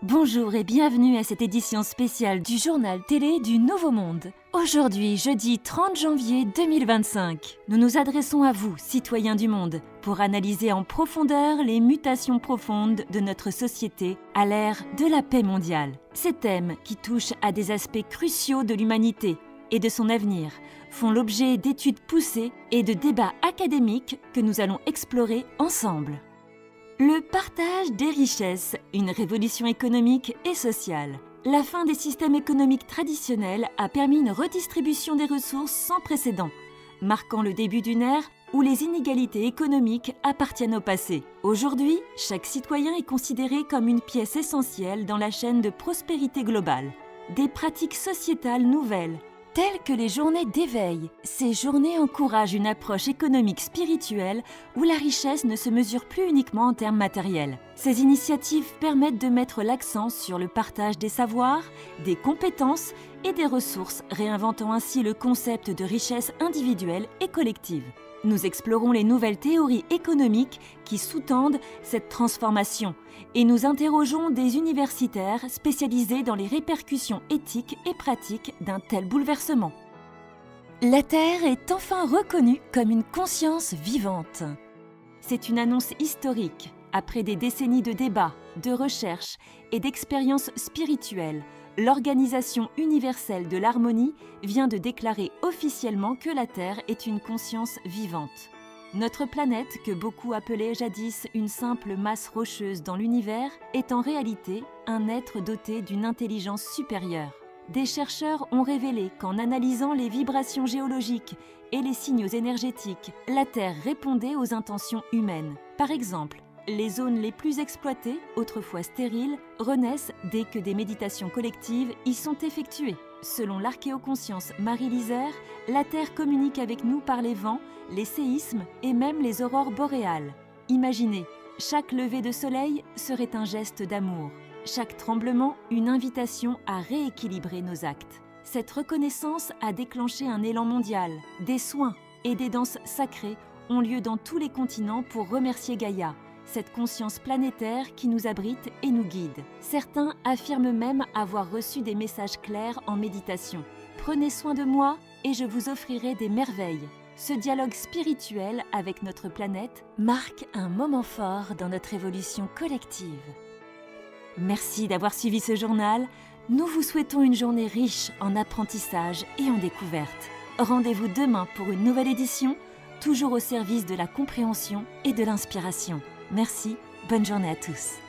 Bonjour et bienvenue à cette édition spéciale du journal télé du Nouveau Monde. Aujourd'hui, jeudi 30 janvier 2025, nous nous adressons à vous, citoyens du monde, pour analyser en profondeur les mutations profondes de notre société à l'ère de la paix mondiale. Ces thèmes, qui touchent à des aspects cruciaux de l'humanité et de son avenir, font l'objet d'études poussées et de débats académiques que nous allons explorer ensemble. Le partage des richesses, une révolution économique et sociale. La fin des systèmes économiques traditionnels a permis une redistribution des ressources sans précédent, marquant le début d'une ère où les inégalités économiques appartiennent au passé. Aujourd'hui, chaque citoyen est considéré comme une pièce essentielle dans la chaîne de prospérité globale. Des pratiques sociétales nouvelles, telles que les journées d'éveil. Ces journées encouragent une approche économique spirituelle où la richesse ne se mesure plus uniquement en termes matériels. Ces initiatives permettent de mettre l'accent sur le partage des savoirs, des compétences et des ressources, réinventant ainsi le concept de richesse individuelle et collective. Nous explorons les nouvelles théories économiques qui sous-tendent cette transformation et nous interrogeons des universitaires spécialisés dans les répercussions éthiques et pratiques d'un tel bouleversement. La Terre est enfin reconnue comme une conscience vivante. C'est une annonce historique. Après des décennies de débats, de recherches et d'expériences spirituelles, l'Organisation universelle de l'harmonie vient de déclarer officiellement que la Terre est une conscience vivante. Notre planète, que beaucoup appelaient jadis une simple masse rocheuse dans l'univers, est en réalité un être doté d'une intelligence supérieure. Des chercheurs ont révélé qu'en analysant les vibrations géologiques et les signaux énergétiques, la Terre répondait aux intentions humaines. Par exemple, les zones les plus exploitées, autrefois stériles, renaissent dès que des méditations collectives y sont effectuées. Selon l'archéoconscience Marie Lisère, la Terre communique avec nous par les vents, les séismes et même les aurores boréales. Imaginez, chaque lever de soleil serait un geste d'amour. Chaque tremblement, une invitation à rééquilibrer nos actes. Cette reconnaissance a déclenché un élan mondial. Des soins et des danses sacrées ont lieu dans tous les continents pour remercier Gaïa, cette conscience planétaire qui nous abrite et nous guide. Certains affirment même avoir reçu des messages clairs en méditation. Prenez soin de moi et je vous offrirai des merveilles. Ce dialogue spirituel avec notre planète marque un moment fort dans notre évolution collective. Merci d'avoir suivi ce journal. Nous vous souhaitons une journée riche en apprentissage et en découvertes. Rendez-vous demain pour une nouvelle édition, toujours au service de la compréhension et de l'inspiration. Merci, bonne journée à tous.